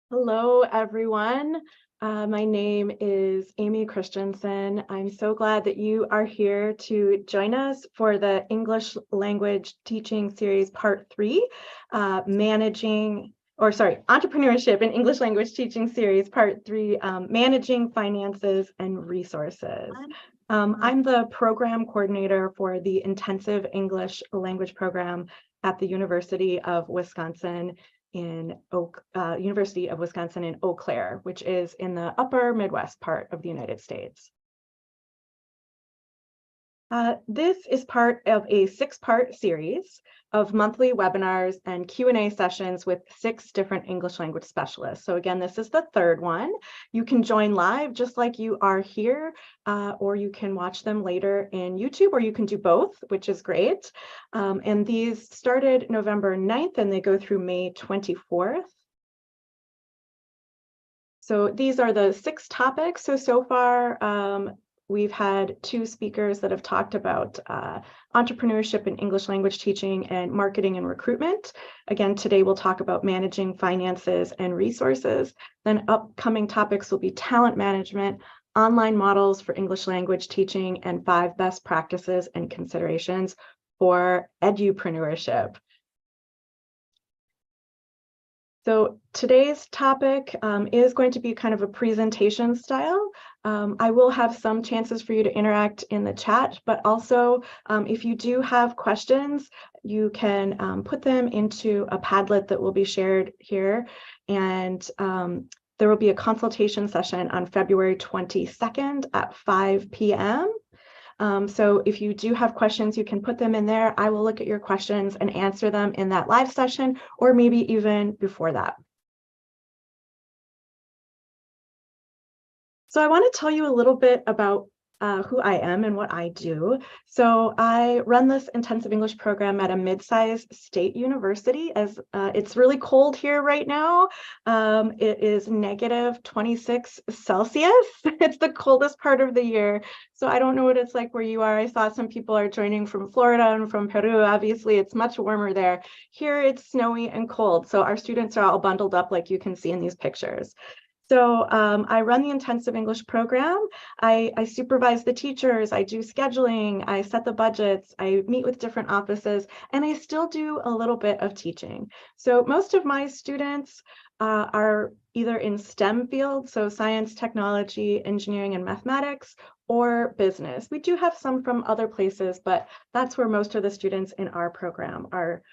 Hello, everyone. My name is Amy Christensen. I'm so glad that you are here to join us for the English Language Teaching Series Part 3, Entrepreneurship and English Language Teaching Series Part 3, Managing Finances and Resources. I'm the program coordinator for the Intensive English Language Program at the University of Wisconsin in Eau Claire, which is in the upper Midwest part of the United States. This is part of a 6-part series of monthly webinars and Q&A sessions with 6 different English language specialists. So again, this is the 3rd one. You can join live just like you are here, or you can watch them later in YouTube, or you can do both, which is great. And these started November 9th and they go through May 24th. So these are the 6 topics. So far, we've had 2 speakers that have talked about entrepreneurship in English language teaching and marketing and recruitment. Again, today we'll talk about managing finances and resources. Then upcoming topics will be talent management, online models for English language teaching, and 5 best practices and considerations for edupreneurship. So today's topic is going to be kind of a presentation style. I will have some chances for you to interact in the chat, but also if you do have questions, you can put them into a Padlet that will be shared here. And there will be a consultation session on February 22nd at 5 p.m. So if you do have questions, you can put them in there. I will look at your questions and answer them in that live session, or maybe even before that. So I want to tell you a little bit about who I am and what I do. So I run this intensive English program at a mid-sized state university. As it's really cold here right now. It is negative 26 Celsius. It's the coldest part of the year. So I don't know what it's like where you are. I saw some people are joining from Florida and from Peru. Obviously, it's much warmer there. Here it's snowy and cold. So our students are all bundled up like you can see in these pictures. So I run the intensive English program. I supervise the teachers, I do scheduling, I set the budgets, I meet with different offices, and I still do a little bit of teaching. So most of my students are either in STEM fields, so science, technology, engineering, and mathematics, or business. We do have some from other places, but that's where most of the students in our program are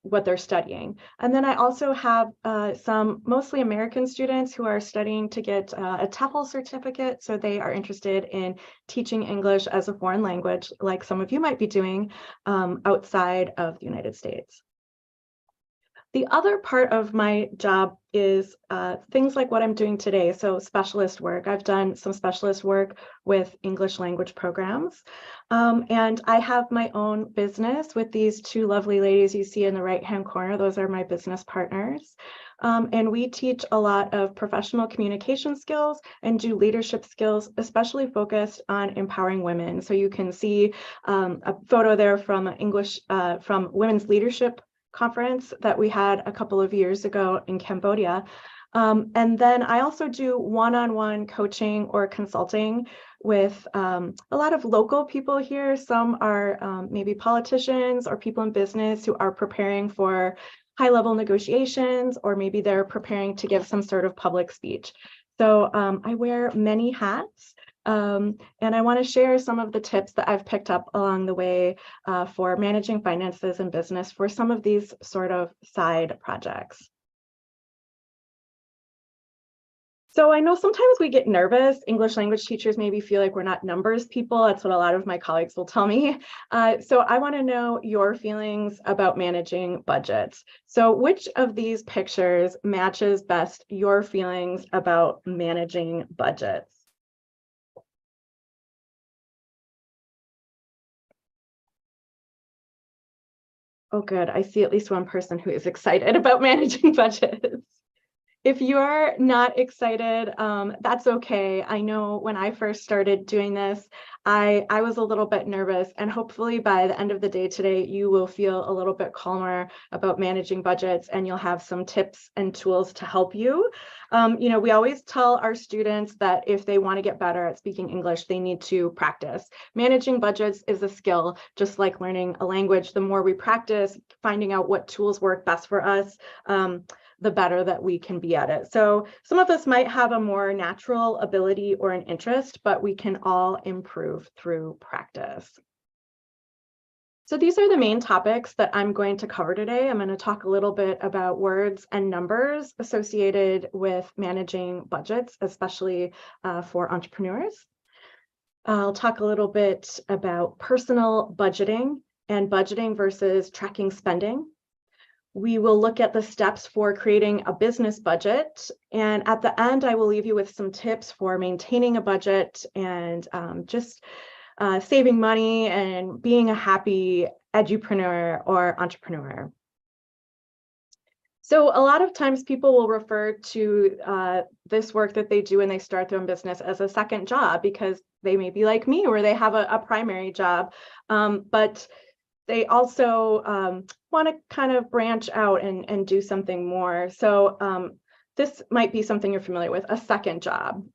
what they're studying. And then I also have some mostly American students who are studying to get a TEFL certificate. So they are interested in teaching English as a foreign language, like some of you might be doing outside of the United States. The other part of my job is things like what I'm doing today. So specialist work. I've done some specialist work with English language programs. And I have my own business with these 2 lovely ladies you see in the right-hand corner. Those are my business partners. And we teach a lot of professional communication skills and do leadership skills, especially focused on empowering women. So you can see a photo there from from Women's Leadership Conference that we had a couple of years ago in Cambodia. And then I also do one-on-one coaching or consulting with a lot of local people here. Some are maybe politicians or people in business who are preparing for high-level negotiations, or maybe they're preparing to give some sort of public speech. So I wear many hats. And I want to share some of the tips that I've picked up along the way for managing finances and business for some of these sort of side projects. So I know sometimes we get nervous. English language teachers maybe feel like we're not numbers people. That's what a lot of my colleagues will tell me. So I want to know your feelings about managing budgets. So which of these pictures matches best your feelings about managing budgets? Oh, good. I see at least one person who is excited about managing budgets. If you're not excited, that's okay. I know when I first started doing this, I was a little bit nervous, and hopefully by the end of the day today, you will feel a little bit calmer about managing budgets, and you'll have some tips and tools to help you. We always tell our students that if they want to get better at speaking English, they need to practice. Managing budgets is a skill, just like learning a language. The more we practice, finding out what tools work best for us, the better that we can be at it. So some of us might have a more natural ability or an interest, but we can all improve through practice. So these are the main topics that I'm going to cover today. I'm going to talk a little bit about words and numbers associated with managing budgets, especially for entrepreneurs. I'll talk a little bit about personal budgeting and budgeting versus tracking spending. We will look at the steps for creating a business budget. And at the end, I will leave you with some tips for maintaining a budget and just saving money and being a happy edupreneur or entrepreneur. So a lot of times people will refer to this work that they do when they start their own business as a second job, because they may be like me, where they have a primary job, but they also want to kind of branch out and do something more. So this might be something you're familiar with, a second job.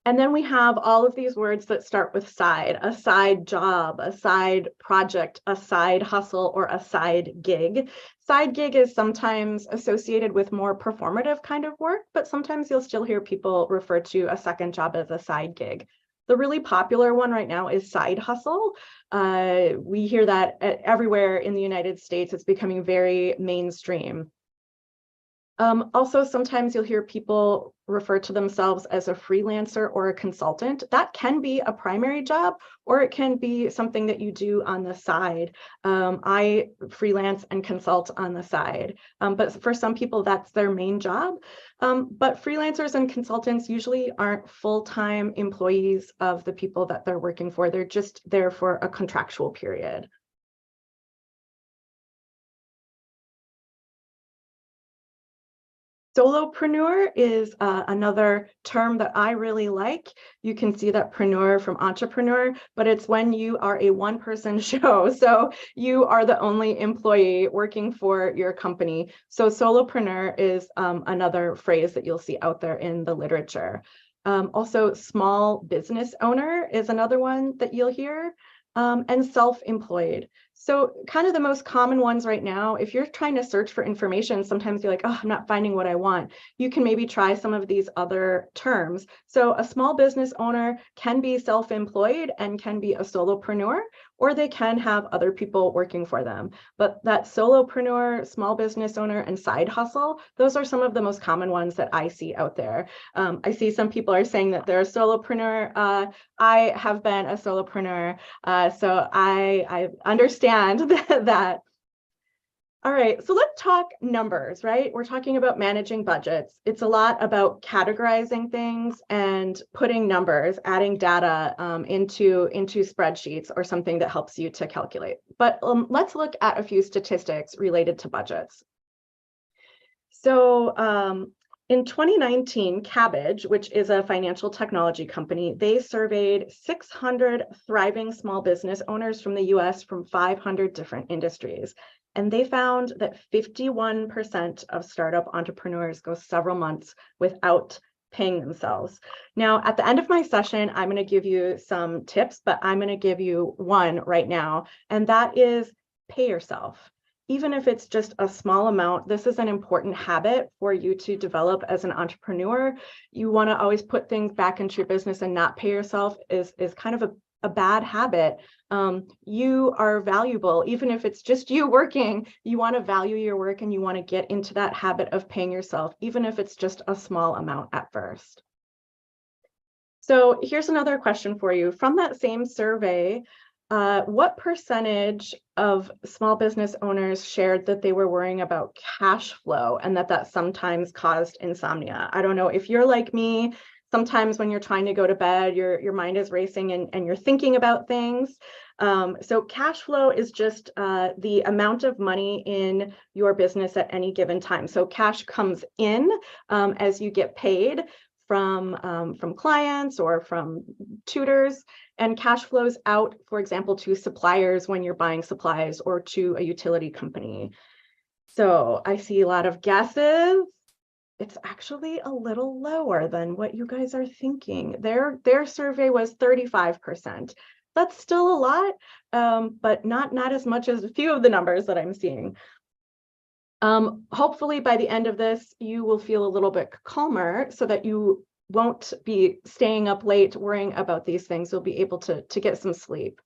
And then we have all of these words that start with side: a side job, a side project, a side hustle, or a side gig. Side gig is sometimes associated with more performative kind of work, but sometimes you'll still hear people refer to a second job as a side gig. The really popular one right now is side hustle. We hear that everywhere in the United States. It's becoming very mainstream. Also, sometimes you'll hear people refer to themselves as a freelancer or a consultant. That can be a primary job, or it can be something that you do on the side. I freelance and consult on the side, but for some people, that's their main job. But freelancers and consultants usually aren't full-time employees of the people that they're working for. They're just there for a contractual period. Solopreneur is another term that I really like. You can see that preneur from entrepreneur, but it's when you are a one-person show. So you are the only employee working for your company. So solopreneur is another phrase that you'll see out there in the literature. Also, small business owner is another one that you'll hear, and self-employed. So kind of the most common ones right now, if you're trying to search for information, sometimes you're like, oh, I'm not finding what I want. You can maybe try some of these other terms. So a small business owner can be self-employed and can be a solopreneur, or they can have other people working for them. But that solopreneur, small business owner, and side hustle, those are some of the most common ones that I see out there. I see some people are saying that they're a solopreneur. I have been a solopreneur, so I understand that. All right, so let's talk numbers, right? We're talking about managing budgets. It's a lot about categorizing things and putting numbers, adding data into spreadsheets or something that helps you to calculate. But let's look at a few statistics related to budgets. So in 2019, Cabbage, which is a financial technology company, they surveyed 600 thriving small business owners from the US from 500 different industries. And they found that 51% of startup entrepreneurs go several months without paying themselves. Now, at the end of my session, I'm going to give you some tips, but I'm going to give you one right now, and that is pay yourself. Even if it's just a small amount, this is an important habit for you to develop as an entrepreneur. You want to always put things back into your business, and not pay yourself is kind of a bad habit. You are valuable. Even if it's just you working, you want to value your work and you want to get into that habit of paying yourself, even if it's just a small amount at first. So here's another question for you. From that same survey, what percentage of small business owners shared that they were worrying about cash flow and that sometimes caused insomnia? I don't know if you're like me. Sometimes when you're trying to go to bed, your mind is racing and you're thinking about things. So cash flow is just the amount of money in your business at any given time. So cash comes in as you get paid from clients or from tutors, and cash flows out, for example, to suppliers when you're buying supplies, or to a utility company. So I see a lot of guesses. It's actually a little lower than what you guys are thinking. Their survey was 35%. That's still a lot, but not as much as a few of the numbers that I'm seeing. Hopefully by the end of this, you will feel a little bit calmer so that you won't be staying up late worrying about these things. You'll be able to get some sleep.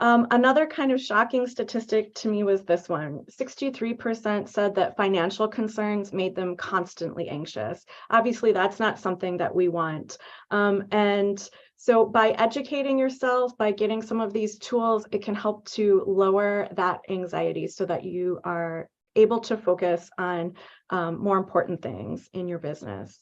Another kind of shocking statistic to me was this one. 63% said that financial concerns made them constantly anxious. Obviously, that's not something that we want. And so by educating yourself, by getting some of these tools, it can help to lower that anxiety so that you are able to focus on more important things in your business.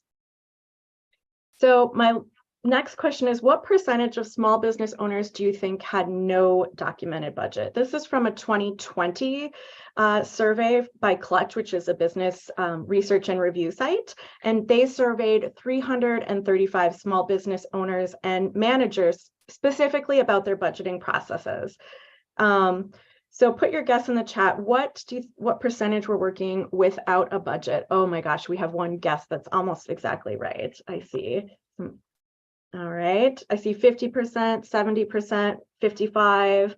So my next question is, what percentage of small business owners do you think had no documented budget? This is from a 2020 survey by Clutch, which is a business research and review site. And they surveyed 335 small business owners and managers specifically about their budgeting processes. So put your guess in the chat. What percentage were working without a budget? Oh my gosh, we have one guess that's almost exactly right. I see. All right, I see 50%, 70%, 55%.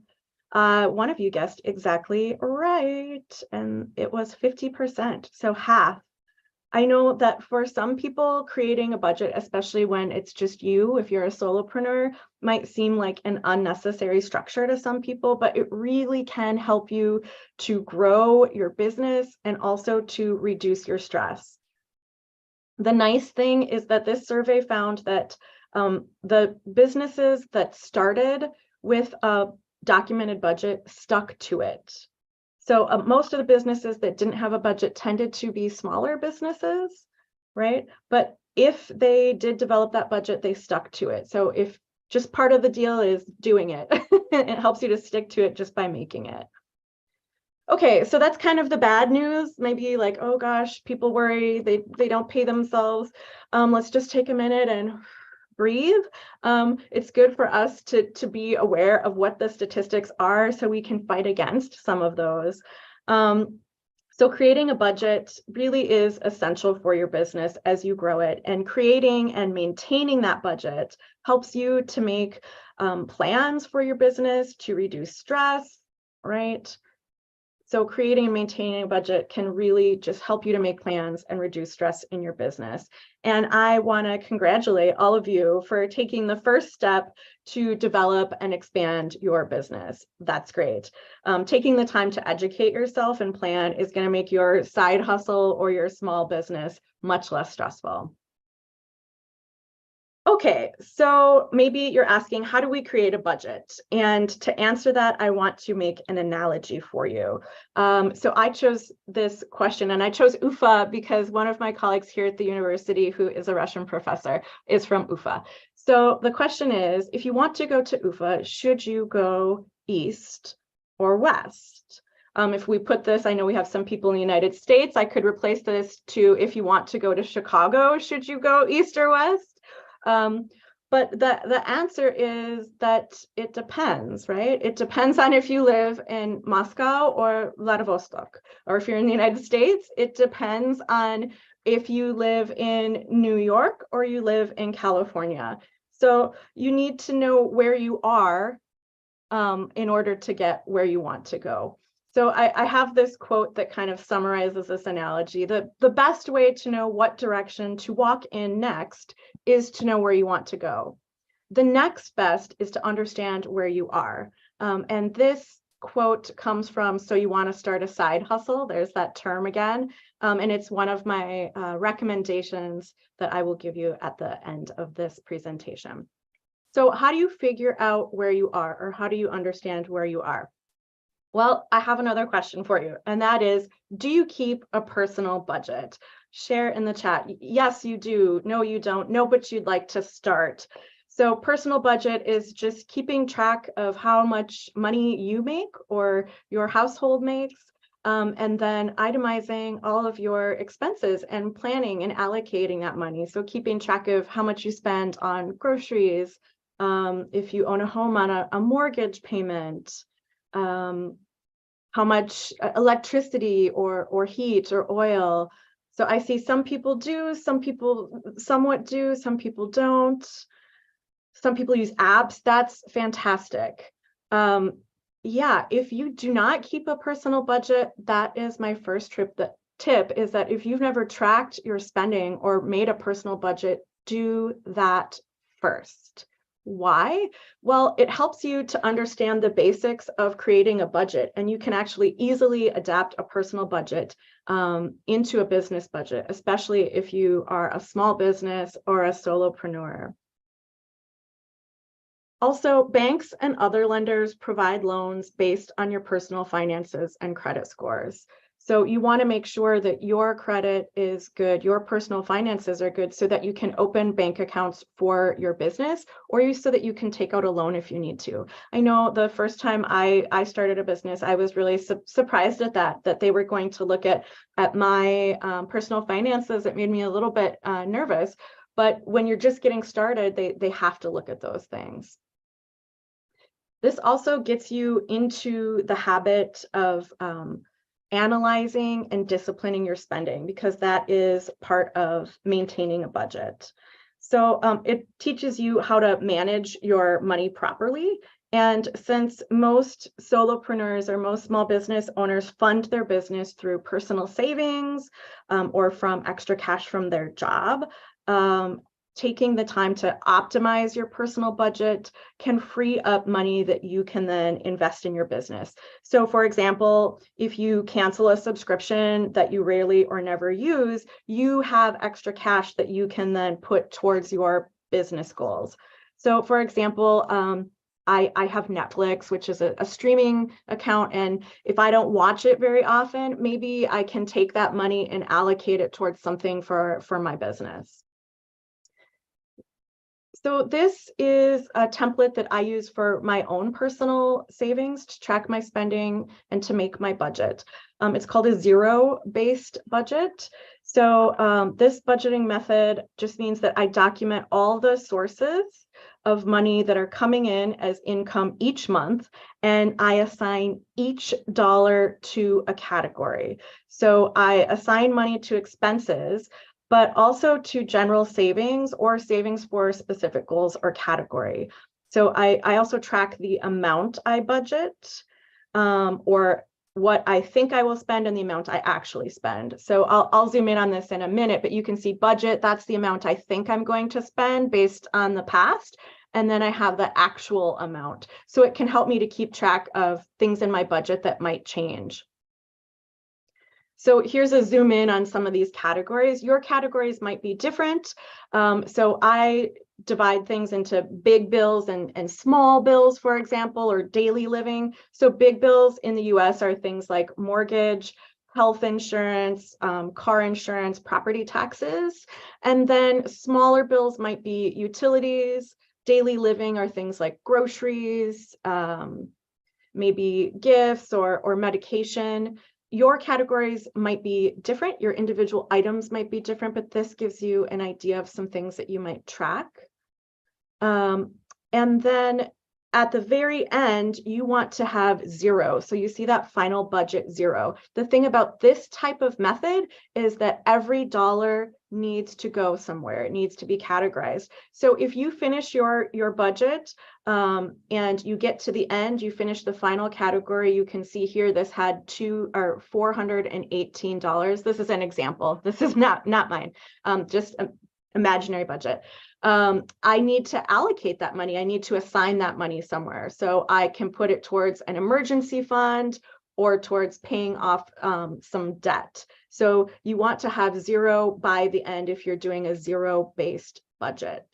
One of you guessed exactly right, and it was 50%, so half. I know that for some people, creating a budget, especially when it's just you, if you're a solopreneur, might seem like an unnecessary structure to some people, but it really can help you to grow your business and also to reduce your stress. The nice thing is that this survey found that the businesses that started with a documented budget stuck to it. So most of the businesses that didn't have a budget tended to be smaller businesses, right? But if they did develop that budget, they stuck to it. So if just part of the deal is doing it, it helps you to stick to it just by making it. Okay, so that's kind of the bad news. Maybe like, oh gosh, people worry they don't pay themselves. Let's just take a minute and breathe. It's good for us to be aware of what the statistics are so we can fight against some of those. So creating a budget really is essential for your business as you grow it, and creating and maintaining that budget helps you to make plans for your business, to reduce stress, right? So creating and maintaining a budget can really just help you to make plans and reduce stress in your business. And I want to congratulate all of you for taking the first step to develop and expand your business. That's great. Taking the time to educate yourself and plan is going to make your side hustle or your small business much less stressful. Okay, so maybe you're asking, how do we create a budget? And to answer that, I want to make an analogy for you. So I chose this question, and I chose Ufa because one of my colleagues here at the university, who is a Russian professor, is from Ufa. So the question is, if you want to go to Ufa, should you go east or west? If we put this, I know we have some people in the United States, I could replace this to, if you want to go to Chicago, should you go east or west? But the answer is that it depends, right? It depends on if you live in Moscow or Vladivostok, or if you're in the United States, it depends on if you live in New York or you live in California. So you need to know where you are in order to get where you want to go. So I have this quote that kind of summarizes this analogy. The best way to know what direction to walk in next is to know where you want to go. The next best is to understand where you are. And this quote comes from, so you want to start a side hustle. There's that term again. And it's one of my recommendations that I will give you at the end of this presentation. So how do you figure out where you are, or how do you understand where you are? Well, I have another question for you, and that is, do you keep a personal budget? Share in the chat. Yes, you do. No, you don't. No, but you'd like to start. So personal budget is just keeping track of how much money you make or your household makes, and then itemizing all of your expenses and planning and allocating that money. So keeping track of how much you spend on groceries, if you own a home, on a mortgage payment, how much electricity or heat or oil. So I see some people do, some people somewhat do, some people don't. Some people use apps. That's fantastic. Yeah, if you do not keep a personal budget, that is my first tip is that if you've never tracked your spending or made a personal budget, do that first. Why? Well, it helps you to understand the basics of creating a budget, and you can actually easily adapt a personal budget into a business budget, especially if you are a small business or a solopreneur. Also, banks and other lenders provide loans based on your personal finances and credit scores. So you want to make sure that your credit is good, your personal finances are good, so that you can open bank accounts for your business, or so that you can take out a loan if you need to. I know the first time I started a business, I was really surprised at that they were going to look at my personal finances. It made me a little bit nervous. But when you're just getting started, they have to look at those things. This also gets you into the habit of analyzing and disciplining your spending, because that is part of maintaining a budget. So it teaches you how to manage your money properly. And since most solopreneurs or most small business owners fund their business through personal savings or from extra cash from their job, taking the time to optimize your personal budget can free up money that you can then invest in your business. So for example, if you cancel a subscription that you rarely or never use, you have extra cash that you can then put towards your business goals. So for example, I have Netflix, which is a streaming account. And if I don't watch it very often, maybe I can take that money and allocate it towards something for my business. So this is a template that I use for my own personal savings to track my spending and to make my budget. It's called a zero-based budget. So this budgeting method just means that I document all the sources of money that are coming in as income each month, and I assign each dollar to a category. So I assign money to expenses, but also to general savings or savings for specific goals or category. So I also track the amount I budget, or what I think I will spend and the amount I actually spend. So I'll zoom in on this in a minute, but you can see budget, that's the amount I think I'm going to spend based on the past. And then I have the actual amount. So it can help me to keep track of things in my budget that might change. So here's a zoom in on some of these categories. Your categories might be different. So I divide things into big bills and small bills, for example, or daily living. So big bills in the US are things like mortgage, health insurance, car insurance, property taxes. And then smaller bills might be utilities. Daily living are things like groceries, maybe gifts or medication. Your categories might be different, your individual items might be different, but this gives you an idea of some things that you might track. And then at the very end, you want to have zero. So you see that final budget zero. The thing about this type of method is that every dollar needs to go somewhere. It needs to be categorized. So if you finish your budget and you get to the end, you finish the final category, you can see here this had $418. This is an example. This is not mine, just an imaginary budget. I need to allocate that money. I need to assign that money somewhere. So I can put it towards an emergency fund or towards paying off some debt. So you want to have zero by the end if you're doing a zero-based budget.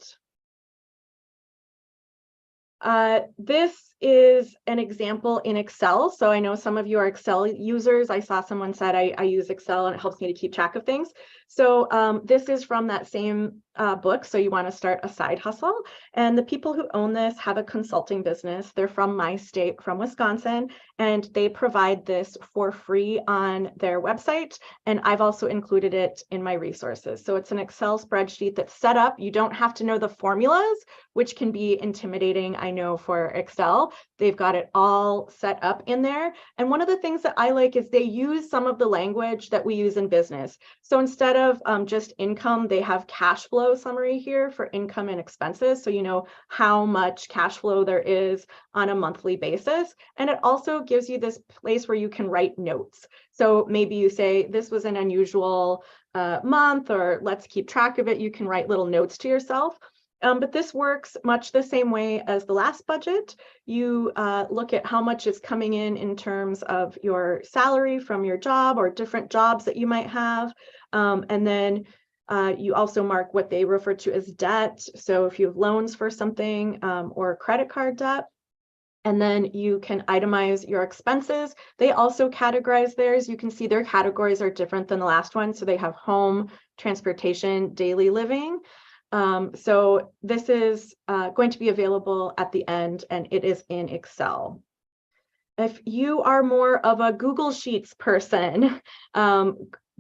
This is an example in Excel. So I know some of you are Excel users. I saw someone said I use Excel and it helps me to keep track of things. So this is from that same book. So you want to start a side hustle. And the people who own this have a consulting business. They're from my state, from Wisconsin, and they provide this for free on their website. And I've also included it in my resources. So it's an Excel spreadsheet that's set up. You don't have to know the formulas, which can be intimidating, I know, for Excel. They've got it all set up in there. And one of the things that I like is they use some of the language that we use in business. So instead of just income, they have cash flow summary here for income and expenses. So you know how much cash flow there is on a monthly basis. And it also gives you this place where you can write notes. So maybe you say, this was an unusual month, or let's keep track of it. You can write little notes to yourself. But this works much the same way as the last budget. You look at how much is coming in terms of your salary from your job or different jobs that you might have. And then you also mark what they refer to as debt. So if you have loans for something or credit card debt, and then you can itemize your expenses. They also categorize theirs. You can see their categories are different than the last one. So they have home, transportation, daily living. So this is going to be available at the end, and it is in Excel. If you are more of a Google Sheets person,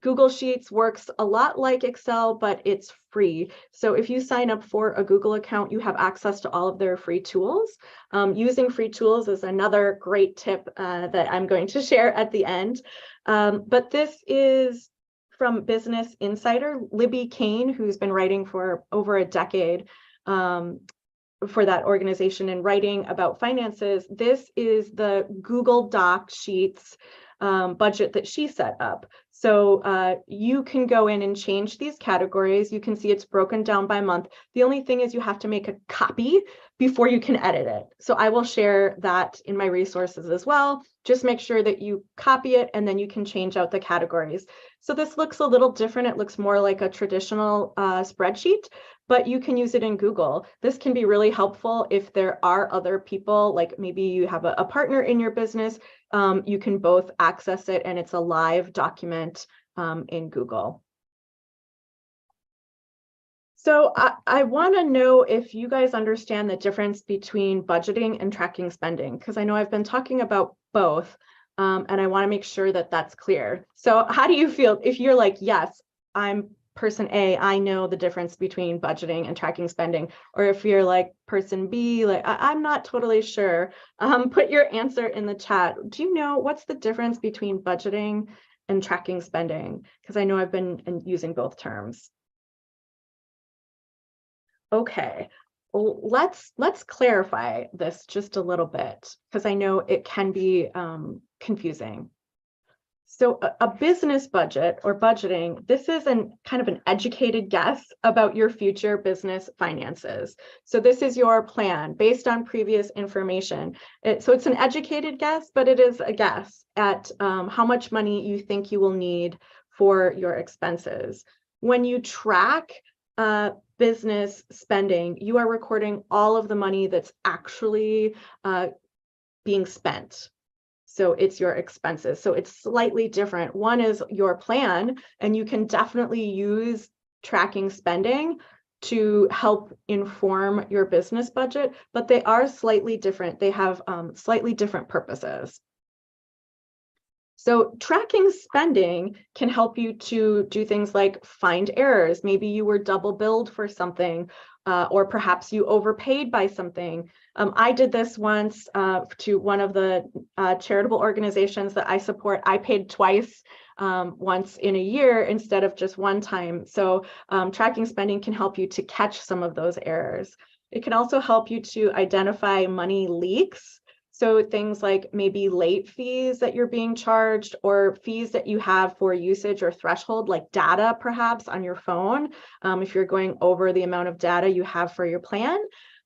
Google Sheets works a lot like Excel, but it's free. So if you sign up for a Google account, you have access to all of their free tools. Using free tools is another great tip that I'm going to share at the end. But this is from Business Insider, Libby Kane, who's been writing for over a decade for that organization and writing about finances. This is the Google Doc Sheets budget that she set up. So you can go in and change these categories. You can see it's broken down by month. The only thing is you have to make a copy before you can edit it. So I will share that in my resources as well. Just make sure that you copy it and then you can change out the categories. So this looks a little different. It looks more like a traditional spreadsheet, but you can use it in Google. This can be really helpful if there are other people, like maybe you have a partner in your business. You can both access it and it's a live document in Google. So I want to know if you guys understand the difference between budgeting and tracking spending, because I know I've been talking about both, and I want to make sure that that's clear. So how do you feel if you're like, yes, I'm person A, I know the difference between budgeting and tracking spending, or if you're like person B, like I'm not totally sure, put your answer in the chat. Do you know what's the difference between budgeting and tracking spending? Because I know I've been using both terms. Okay, well, let's clarify this just a little bit, because I know it can be confusing. So a business budget or budgeting, this is kind of an educated guess about your future business finances. So this is your plan based on previous information. So it's an educated guess, but it is a guess at how much money you think you will need for your expenses. When you track business spending, you are recording all of the money that's actually being spent. So it's your expenses. So it's slightly different. One is your plan, and you can definitely use tracking spending to help inform your business budget, but they are slightly different. They have slightly different purposes. So tracking spending can help you to do things like find errors. Maybe you were double billed for something, or perhaps you overpaid by something. I did this once to one of the charitable organizations that I support. I paid twice, once in a year instead of just one time. So tracking spending can help you to catch some of those errors. It can also help you to identify money leaks. So things like maybe late fees that you're being charged, or fees that you have for usage or threshold, like data perhaps on your phone. If you're going over the amount of data you have for your plan,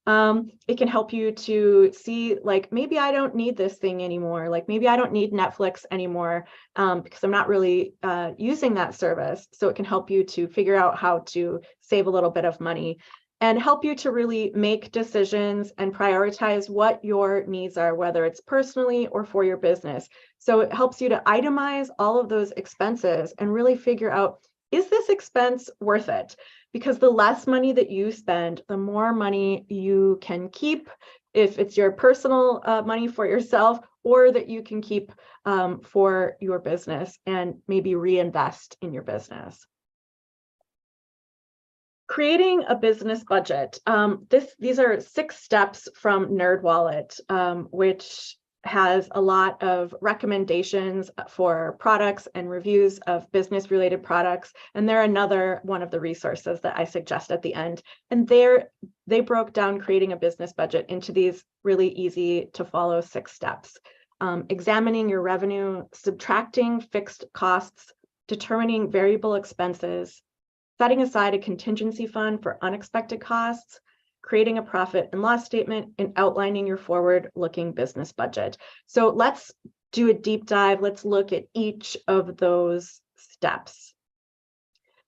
it can help you to see, like, maybe I don't need this thing anymore. Like maybe I don't need Netflix anymore because I'm not really using that service. So it can help you to figure out how to save a little bit of money. and help you to really make decisions and prioritize what your needs are, whether it's personally or for your business. So it helps you to itemize all of those expenses and really figure out, is this expense worth it? Because the less money that you spend, the more money you can keep, if it's your personal money for yourself, or that you can keep for your business and maybe reinvest in your business. Creating a business budget. These are 6 steps from NerdWallet, which has a lot of recommendations for products and reviews of business-related products. And they're another one of the resources that I suggest at the end. And they broke down creating a business budget into these really easy to follow 6 steps. Examining your revenue, subtracting fixed costs, determining variable expenses, setting aside a contingency fund for unexpected costs, creating a profit and loss statement, and outlining your forward-looking business budget. So let's do a deep dive. Let's look at each of those steps.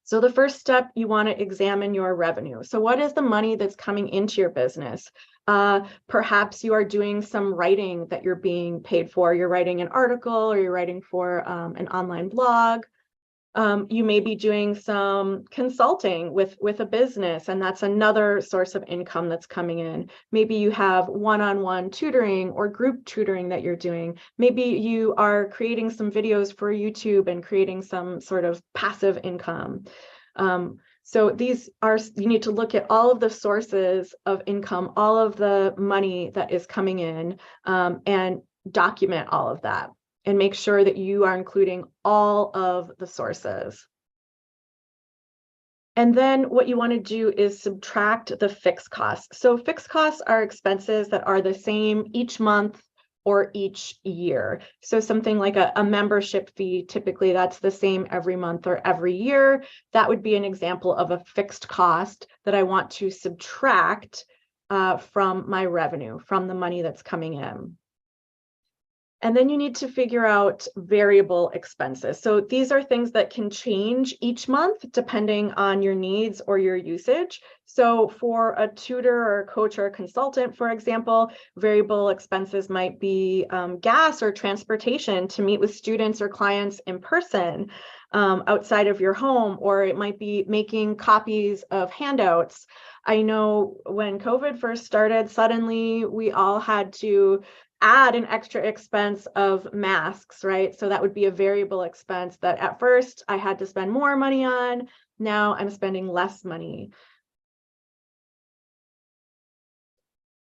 So the first step, you want to examine your revenue. So what is the money that's coming into your business? Perhaps you are doing some writing that you're being paid for. You're writing an article, or you're writing for an online blog. You may be doing some consulting with a business, and that's another source of income that's coming in. Maybe you have one-on-one tutoring or group tutoring that you're doing. Maybe you are creating some videos for YouTube and creating some sort of passive income. So you need to look at all of the sources of income, all of the money that is coming in, and document all of that, and make sure that you are including all of the sources. And then what you want to do is subtract the fixed costs. So fixed costs are expenses that are the same each month or each year. So something like a membership fee, typically that's the same every month or every year. That would be an example of a fixed cost that I want to subtract from my revenue, from the money that's coming in. And then you need to figure out variable expenses. So these are things that can change each month depending on your needs or your usage. So for a tutor or a coach or a consultant, for example, variable expenses might be gas or transportation to meet with students or clients in person outside of your home, or it might be making copies of handouts. I know when COVID first started, suddenly we all had to add an extra expense of masks, right? So that would be a variable expense that at first I had to spend more money on. Now I'm spending less money.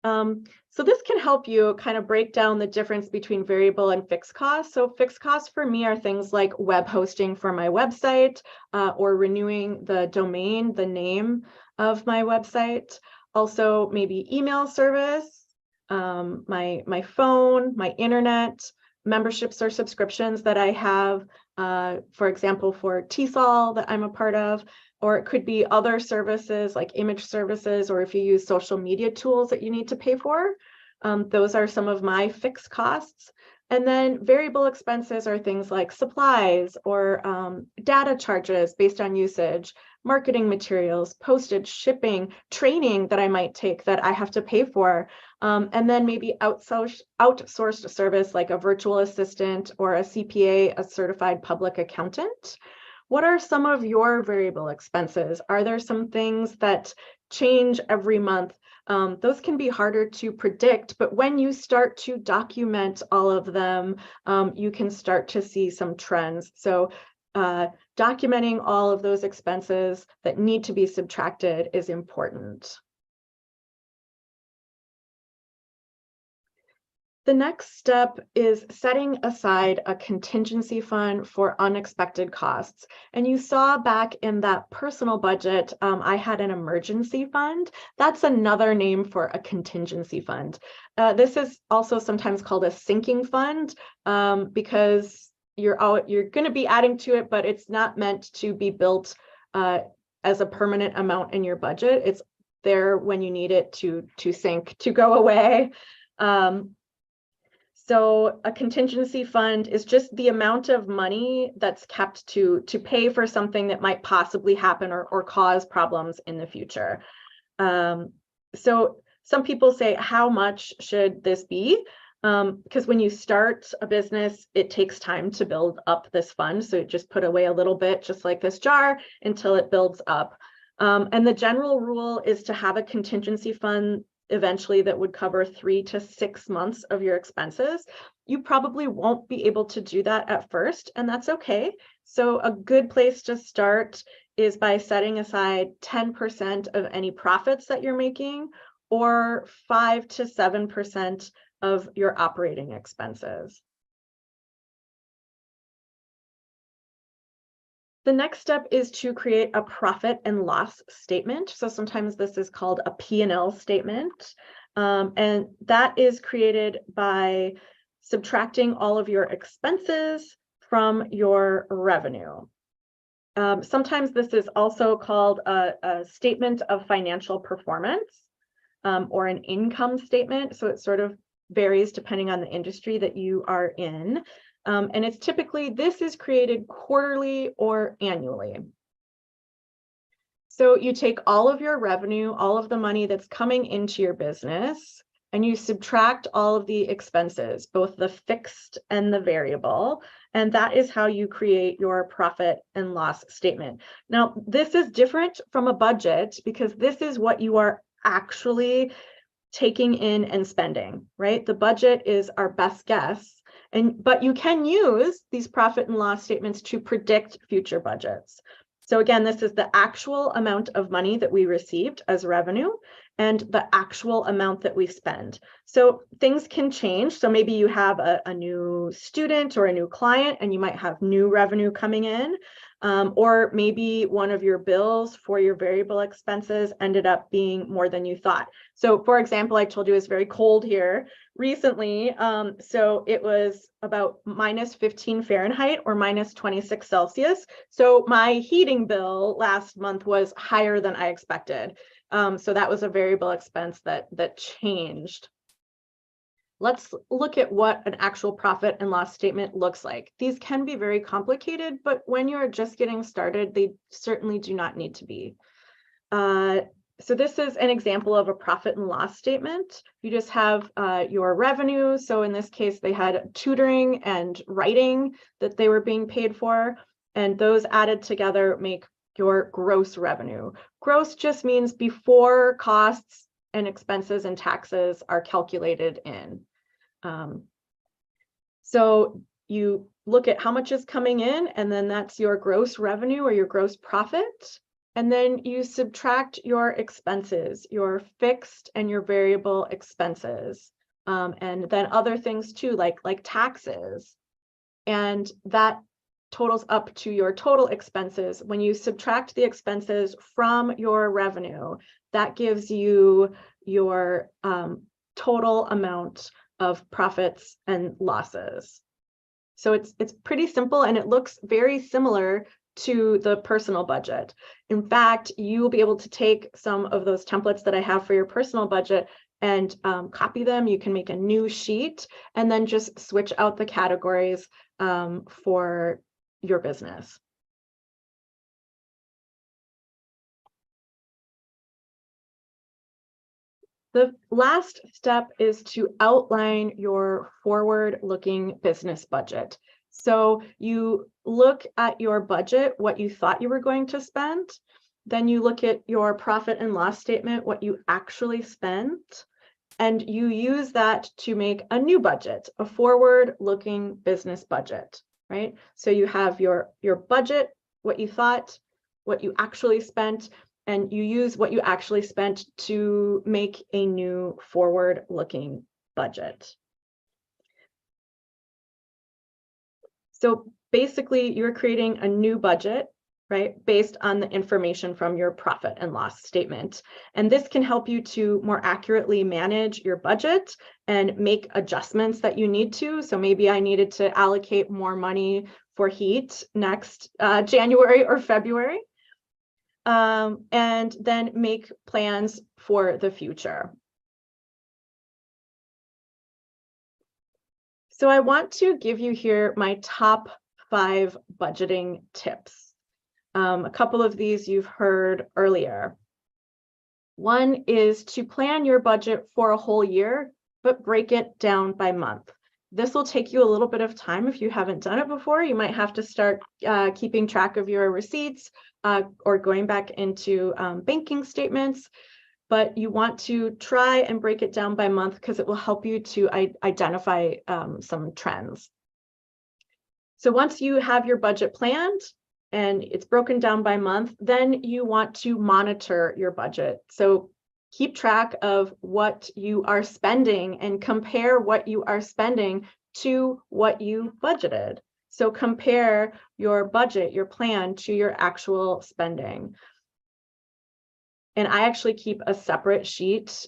So this can help you kind of break down the difference between variable and fixed costs. So fixed costs for me are things like web hosting for my website, or renewing the domain, the name of my website. Also maybe email service, my phone, my internet, memberships or subscriptions that I have, for example, for TESOL that I'm a part of, or it could be other services like image services, or if you use social media tools that you need to pay for. Those are some of my fixed costs. And then variable expenses are things like supplies or data charges based on usage, marketing materials, postage, shipping, training that I might take that I have to pay for. And then maybe outsourced service like a virtual assistant or a CPA, a certified public accountant. What are some of your variable expenses? Are there some things that change every month? Those can be harder to predict, but when you start to document all of them, you can start to see some trends. So documenting all of those expenses that need to be subtracted is important. The next step is setting aside a contingency fund for unexpected costs. And you saw back in that personal budget, I had an emergency fund. That's another name for a contingency fund. This is also sometimes called a sinking fund because you're going to be adding to it, but it's not meant to be built as a permanent amount in your budget. It's there when you need it to sink, to go away. So a contingency fund is just the amount of money that's kept to pay for something that might possibly happen or cause problems in the future. So some people say, how much should this be? Because when you start a business, it takes time to build up this fund. So just put away a little bit, just like this jar, until it builds up. And the general rule is to have a contingency fund eventually that would cover 3 to 6 months of your expenses. You probably won't be able to do that at first, and that's okay. So a good place to start is by setting aside 10% of any profits that you're making, or 5 to 7% of your operating expenses. The next step is to create a profit and loss statement. So sometimes this is called a P&L statement. And that is created by subtracting all of your expenses from your revenue. Sometimes this is also called a statement of financial performance, or an income statement. So it sort of varies depending on the industry that you are in. And it's typically, this is created quarterly or annually. So you take all of your revenue, all of the money that's coming into your business, and you subtract all of the expenses, both the fixed and the variable. And that is how you create your profit and loss statement. Now, this is different from a budget because this is what you are actually taking in and spending, right? The budget is our best guess. But you can use these profit and loss statements to predict future budgets. So again, this is the actual amount of money that we received as revenue and the actual amount that we spend. So things can change. So maybe you have a new student or a new client and you might have new revenue coming in. Or maybe one of your bills for your variable expenses ended up being more than you thought. So for example, I told you it's very cold here recently. So it was about -15 Fahrenheit or -26 Celsius. So my heating bill last month was higher than I expected. So that was a variable expense that changed. Let's look at what an actual profit and loss statement looks like. These can be very complicated, but when you're just getting started, they certainly do not need to be. So this is an example of a profit and loss statement. You just have your revenue. So in this case, they had tutoring and writing that they were being paid for, and those added together make your gross revenue. Gross just means before costs and expenses and taxes are calculated in. So you look at how much is coming in, and then that's your gross revenue or your gross profit. And then you subtract your expenses, your fixed and your variable expenses, and then other things too, like taxes. And that totals up to your total expenses. When you subtract the expenses from your revenue, that gives you your total amount of profits and losses. So it's pretty simple, and it looks very similar to the personal budget. In fact, you will be able to take some of those templates that I have for your personal budget and copy them. You can make a new sheet and then just switch out the categories for your business. The last step is to outline your forward-looking business budget. So you look at your budget, what you thought you were going to spend. Then you look at your profit and loss statement, what you actually spent. And you use that to make a new budget, a forward-looking business budget, right? So you have your budget, what you thought, what you actually spent, and you use what you actually spent to make a new forward-looking budget. So basically, you're creating a new budget, right, based on the information from your profit and loss statement. And this can help you to more accurately manage your budget and make adjustments that you need to. So maybe I needed to allocate more money for heat next January or February. And then make plans for the future. So I want to give you here my top 5 budgeting tips. A couple of these you've heard earlier. One is to plan your budget for a whole year, but break it down by month. This will take you a little bit of time if you haven't done it before. You might have to start keeping track of your receipts or going back into banking statements, but you want to try and break it down by month because it will help you to identify some trends. So once you have your budget planned and it's broken down by month, then you want to monitor your budget. So keep track of what you are spending and compare what you are spending to what you budgeted. So compare your budget, your plan, to your actual spending. And I actually keep a separate sheet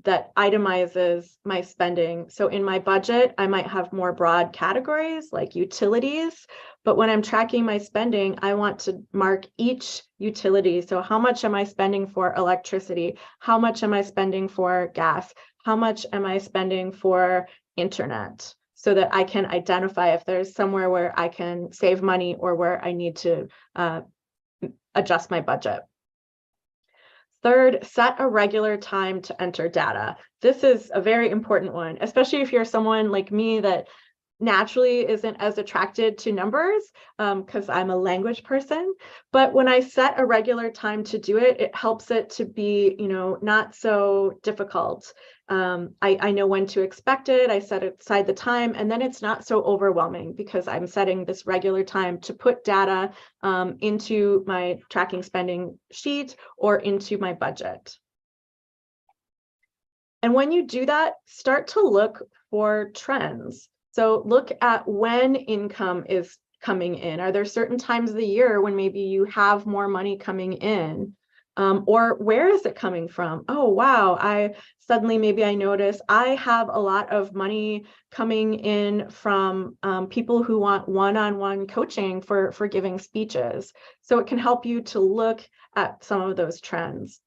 that itemizes my spending. So in my budget, I might have more broad categories like utilities, but when I'm tracking my spending, I want to mark each utility. So how much am I spending for electricity? How much am I spending for gas? How much am I spending for internet? So that I can identify if there's somewhere where I can save money or where I need to adjust my budget. Third, set a regular time to enter data. This is a very important one, especially if you're someone like me that naturally isn't as attracted to numbers because I'm a language person. But when I set a regular time to do it, it helps it to be, not so difficult. I know when to expect it. I set aside the time, and then it's not so overwhelming because I'm setting this regular time to put data into my tracking spending sheet or into my budget. And when you do that, start to look for trends. So look at when income is coming in. Are there certain times of the year when maybe you have more money coming in? Or where is it coming from? Oh, wow, maybe I notice I have a lot of money coming in from people who want one-on-one coaching for giving speeches. So it can help you to look at some of those trends.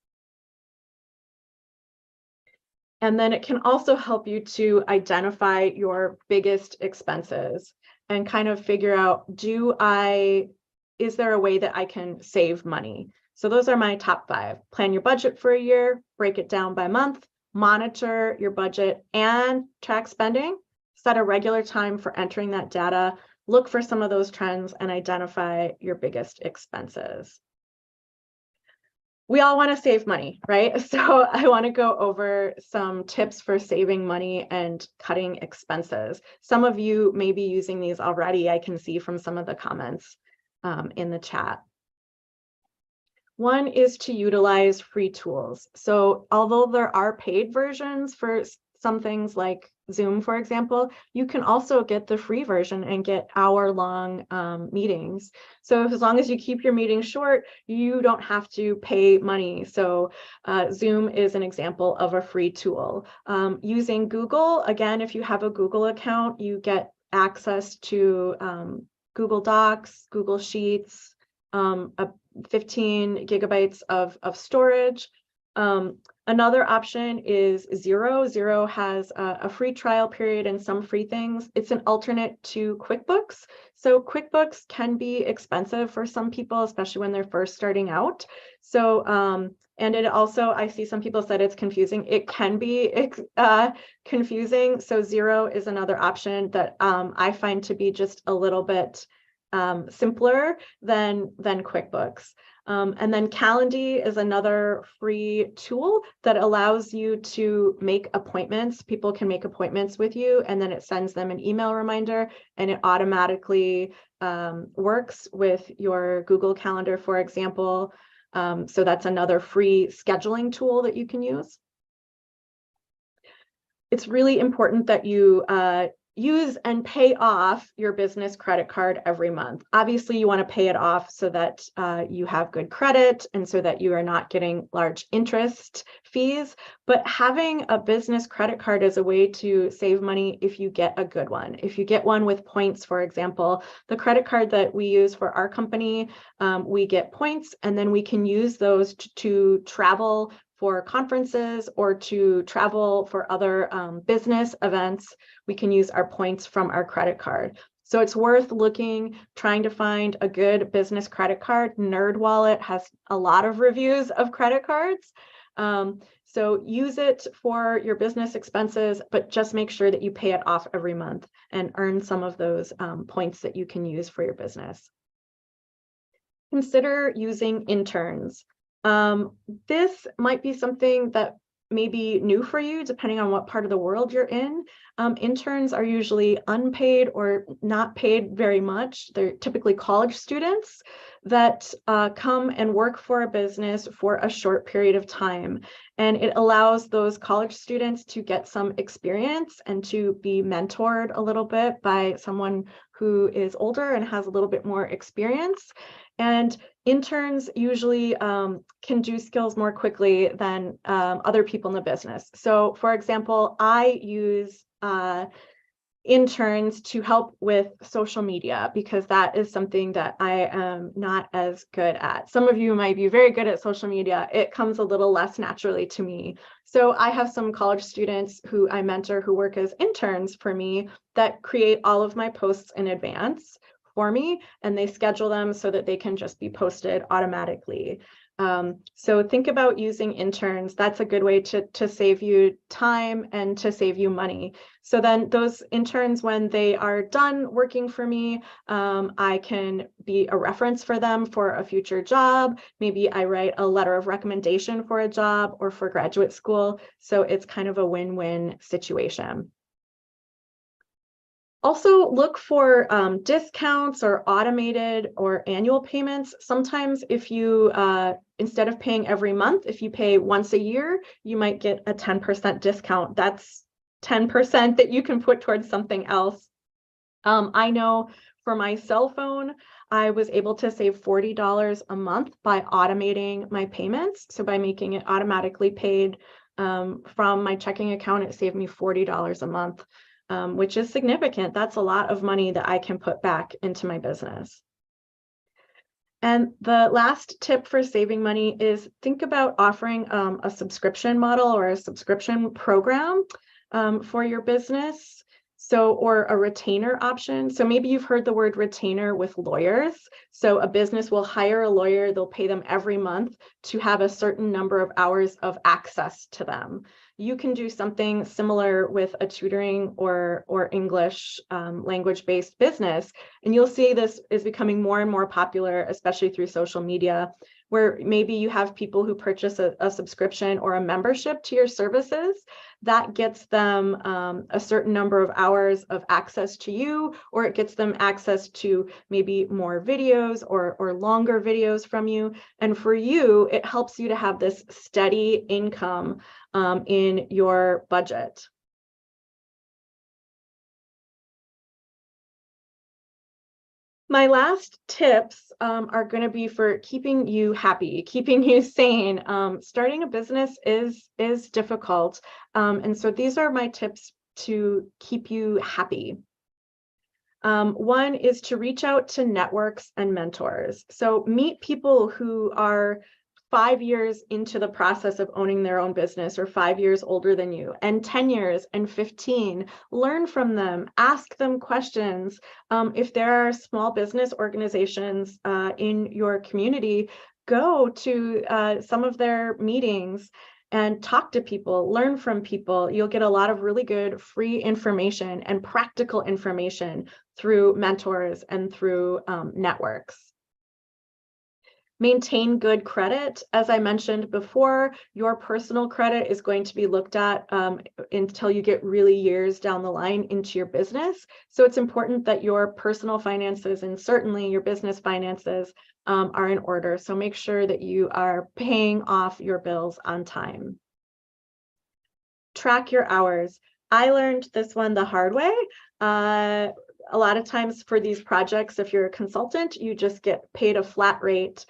And then it can also help you to identify your biggest expenses and kind of figure out, is there a way that I can save money? So those are my top 5. Plan your budget for a year, break it down by month, monitor your budget and track spending, set a regular time for entering that data, look for some of those trends and identify your biggest expenses. We all want to save money, right? So I want to go over some tips for saving money and cutting expenses. Some of you may be using these already. I can see from some of the comments in the chat. One is to utilize free tools. So although there are paid versions for some things like Zoom, for example, you can also get the free version and get hour-long meetings. So as long as you keep your meetings short, you don't have to pay money. So Zoom is an example of a free tool. Using Google, again, if you have a Google account, you get access to Google Docs, Google Sheets, 15 gigabytes of storage. Another option is Xero. Xero has a free trial period and some free things. It's an alternate to QuickBooks. So QuickBooks can be expensive for some people, especially when they're first starting out. So, and it also, I see some people said it's confusing. It can be confusing. So Xero is another option that I find to be just a little bit simpler than QuickBooks. And then Calendly is another free tool that allows you to make appointments. People can make appointments with you, and then it sends them an email reminder, and it automatically works with your Google Calendar, for example. So that's another free scheduling tool that you can use. It's really important that you use and pay off your business credit card every month. Obviously, you want to pay it off so that you have good credit and so that you are not getting large interest fees. But having a business credit card is a way to save money if you get a good one. If you get one with points, for example, the credit card that we use for our company, we get points, and then we can use those to travel for conferences or to travel for other business events. We can use our points from our credit card. So it's worth looking, trying to find a good business credit card. NerdWallet has a lot of reviews of credit cards. So use it for your business expenses, but just make sure that you pay it off every month and earn some of those points that you can use for your business. Consider using interns. This might be something that may be new for you, depending on what part of the world you're in. Interns are usually unpaid or not paid very much. They're typically college students that come and work for a business for a short period of time. And it allows those college students to get some experience and to be mentored a little bit by someone who is older and has a little bit more experience. And interns usually can do skills more quickly than other people in the business. So for example, I use interns to help with social media because that is something that I am not as good at. Some of you might be very good at social media. It comes a little less naturally to me. So I have some college students who I mentor who work as interns for me that create all of my posts in advance for me, and they schedule them so that they can just be posted automatically. So think about using interns. That's a good way to save you time and to save you money. So then those interns, when they are done working for me, I can be a reference for them for a future job. Maybe I write a letter of recommendation for a job or for graduate school. So it's kind of a win-win situation. Also look for discounts or automated or annual payments. Sometimes if you, instead of paying every month, if you pay once a year, you might get a 10% discount. That's 10% that you can put towards something else. I know for my cell phone, I was able to save $40 a month by automating my payments. So by making it automatically paid from my checking account, it saved me $40 a month. Which is significant. That's a lot of money that I can put back into my business. And the last tip for saving money is think about offering a subscription model or a subscription program for your business. So, or a retainer option. So maybe you've heard the word retainer with lawyers. So a business will hire a lawyer, they'll pay them every month to have a certain number of hours of access to them. You can do something similar with a tutoring or English language-based business. And you'll see this is becoming more and more popular, especially through social media, where maybe you have people who purchase a subscription or a membership to your services. That gets them a certain number of hours of access to you, or it gets them access to maybe more videos or longer videos from you. And for you, it helps you to have this steady income in your budget. My last tips are going to be for keeping you happy, keeping you sane. Starting a business is difficult. And so these are my tips to keep you happy. One is to reach out to networks and mentors. So meet people who are 5 years into the process of owning their own business or 5 years older than you, and 10 years and 15, learn from them, ask them questions. If there are small business organizations in your community, go to some of their meetings and talk to people, learn from people. You'll get a lot of really good free information and practical information through mentors and through networks. Maintain good credit. As I mentioned before, your personal credit is going to be looked at until you get really years down the line into your business. So it's important that your personal finances and certainly your business finances are in order. So make sure that you are paying off your bills on time. Track your hours. I learned this one the hard way. A lot of times for these projects, if you're a consultant, you just get paid a flat rate.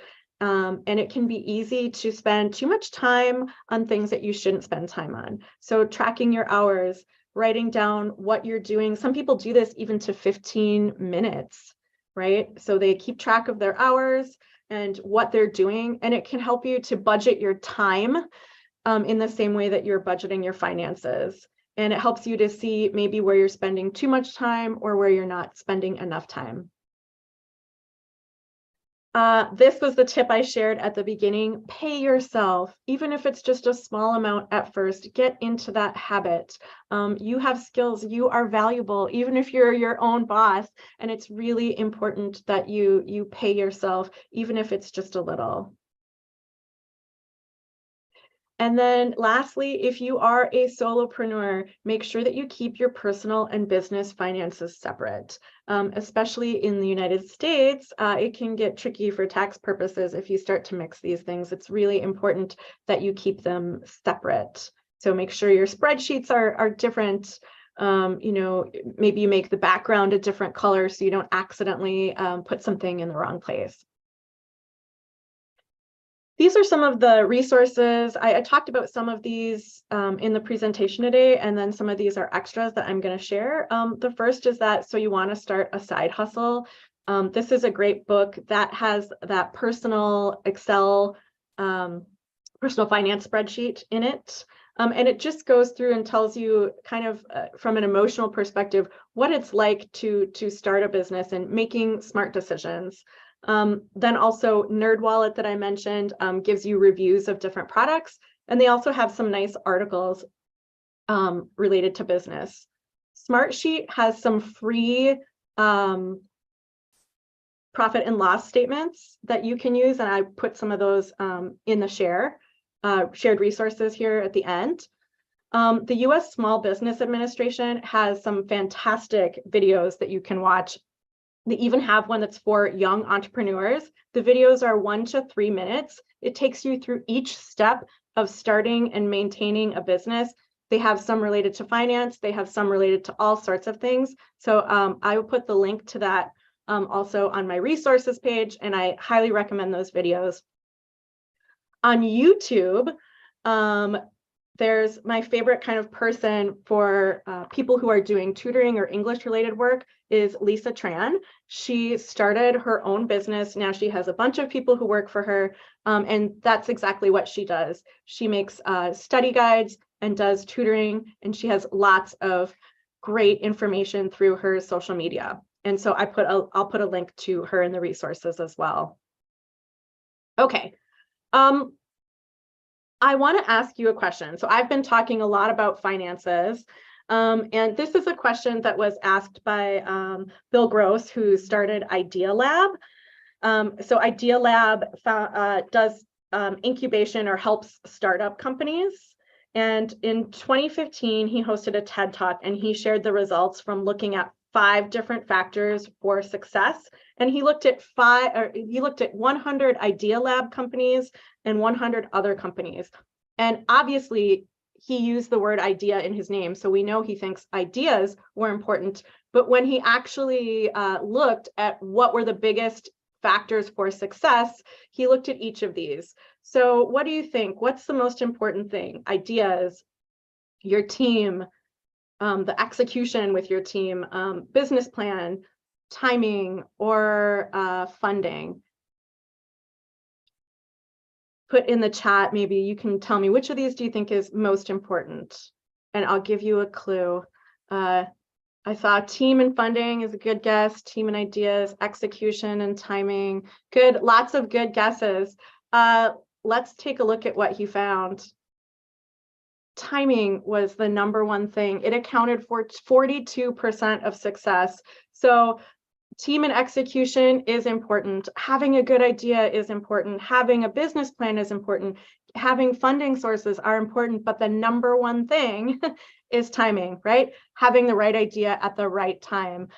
And it can be easy to spend too much time on things that you shouldn't spend time on. So tracking your hours, writing down what you're doing. Some people do this even to 15 minutes, right? So they keep track of their hours and what they're doing, and it can help you to budget your time in the same way that you're budgeting your finances. And it helps you to see maybe where you're spending too much time or where you're not spending enough time. This was the tip I shared at the beginning. Pay yourself, even if it's just a small amount at first. Get into that habit. You have skills, you are valuable, even if you're your own boss. And it's really important that you pay yourself, even if it's just a little. And then lastly, if you are a solopreneur, make sure that you keep your personal and business finances separate. Especially in the United States, it can get tricky for tax purposes if you start to mix these things. It's really important that you keep them separate. So make sure your spreadsheets are different. Maybe you make the background a different color so you don't accidentally put something in the wrong place. These are some of the resources. I talked about some of these in the presentation today, and then some of these are extras that I'm going to share. The first is that So You Want to Start a Side Hustle. This is a great book that has that personal Excel, personal finance spreadsheet in it. And it just goes through and tells you kind of from an emotional perspective, what it's like to start a business and making smart decisions. Then also NerdWallet that I mentioned gives you reviews of different products, and they also have some nice articles related to business. Smartsheet has some free profit and loss statements that you can use, and I put some of those in the shared resources here at the end. The US Small Business Administration has some fantastic videos that you can watch. They even have one that's for young entrepreneurs. The videos are 1 to 3 minutes. It takes you through each step of starting and maintaining a business. They have some related to finance. They have some related to all sorts of things. So I will put the link to that also on my resources page, and I highly recommend those videos. On YouTube, there's my favorite kind of person for people who are doing tutoring or English related work is Lisa Tran. She started her own business. Now she has a bunch of people who work for her, and that's exactly what she does. She makes study guides and does tutoring, and she has lots of great information through her social media. And so I'll put a link to her in the resources as well. Okay. I want to ask you a question. So I've been talking a lot about finances, and this is a question that was asked by Bill Gross, who started Idea Lab. So Idea Lab does incubation or helps startup companies. And in 2015, he hosted a TED Talk, and he shared the results from looking at 5 different factors for success. And he looked at 100 Idea Lab companies and 100 other companies. And obviously, he used the word idea in his name, so we know he thinks ideas were important. But when he actually looked at what were the biggest factors for success, he looked at each of these. So what do you think? What's the most important thing? Ideas, your team, the execution with your team, business plan, timing, or funding? Put in the chat, maybe you can tell me which of these do you think is most important, and I'll give you a clue. I saw team and funding is a good guess, team and ideas, execution and timing. Good, lots of good guesses. Let's take a look at what he found. Timing was the #1 thing. It accounted for 42% of success. So team and execution is important. Having a good idea is important. Having a business plan is important. Having funding sources are important, but the #1 thing is timing, right? Having the right idea at the right time.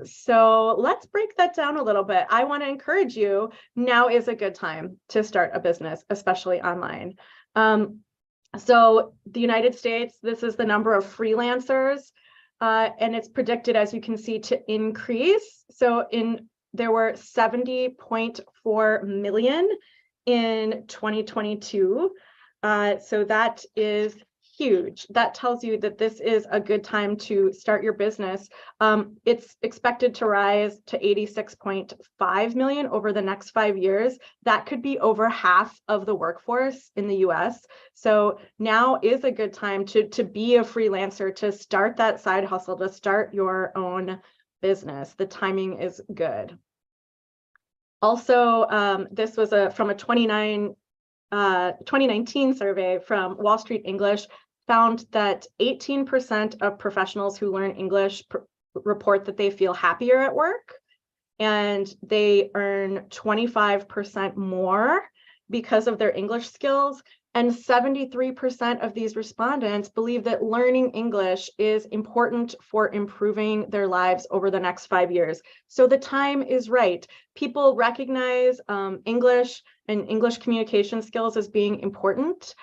So let's break that down a little bit. I want to encourage you, now is a good time to start a business, especially online. So the United States, this is the number of freelancers. And it's predicted, as you can see, to increase. So there were 70.4 million in 2022. So that is huge. That tells you that this is a good time to start your business. It's expected to rise to 86.5 million over the next 5 years. That could be over half of the workforce in the US. So now is a good time to be a freelancer, to start that side hustle, to start your own business. The timing is good. Also, this was from a 2019 survey from Wall Street English, found that 18% of professionals who learn English report that they feel happier at work, and they earn 25% more because of their English skills. And 73% of these respondents believe that learning English is important for improving their lives over the next 5 years. So the time is right. People recognize English and English communication skills as being important.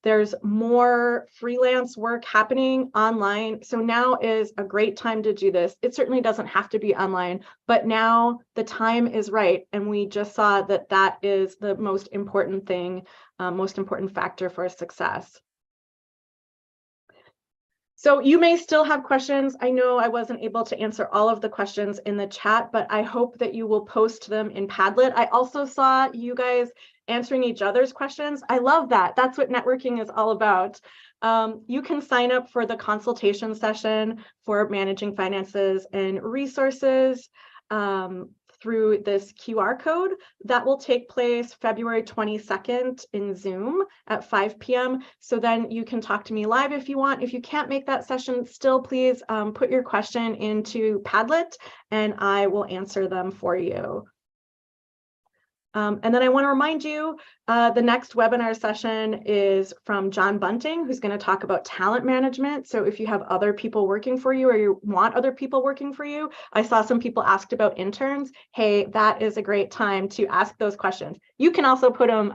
There's more freelance work happening online. So now is a great time to do this. It certainly doesn't have to be online, but now the time is right. And we just saw that that is the most important thing, most important factor for success. So you may still have questions. I know I wasn't able to answer all of the questions in the chat, but I hope that you will post them in Padlet. I also saw you guys answering each other's questions. I love that. That's what networking is all about. You can sign up for the consultation session for managing finances and resources through this QR code. That will take place February 22nd in Zoom at 5 p.m. So then you can talk to me live if you want. If you can't make that session, still please put your question into Padlet and I will answer them for you. And then I want to remind you, the next webinar session is from John Bunting, who's going to talk about talent management. So if you have other people working for you or you want other people working for you, I saw some people asked about interns. Hey, that is a great time to ask those questions. You can also put them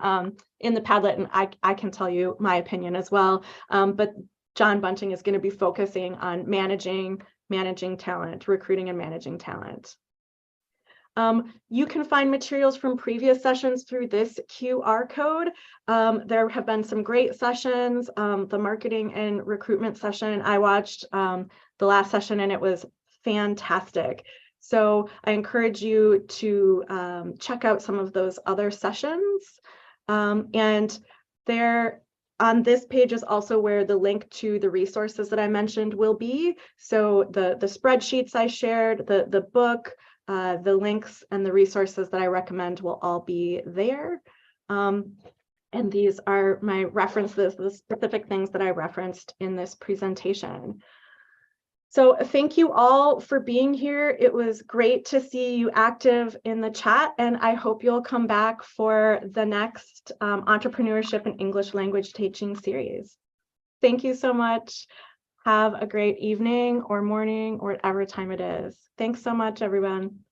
in the Padlet, and I can tell you my opinion as well. But John Bunting is going to be focusing on managing talent, recruiting and managing talent. You can find materials from previous sessions through this QR code. There have been some great sessions. The marketing and recruitment session, I watched the last session and it was fantastic. So I encourage you to check out some of those other sessions. And there on this page is also where the link to the resources that I mentioned will be. So the spreadsheets I shared, the book, the links and the resources that I recommend will all be there. And these are my references, the specific things that I referenced in this presentation. So thank you all for being here. It was great to see you active in the chat, and I hope you'll come back for the next Entrepreneurship and English Language Teaching series. Thank you so much. Have a great evening or morning or whatever time it is. Thanks so much, everyone.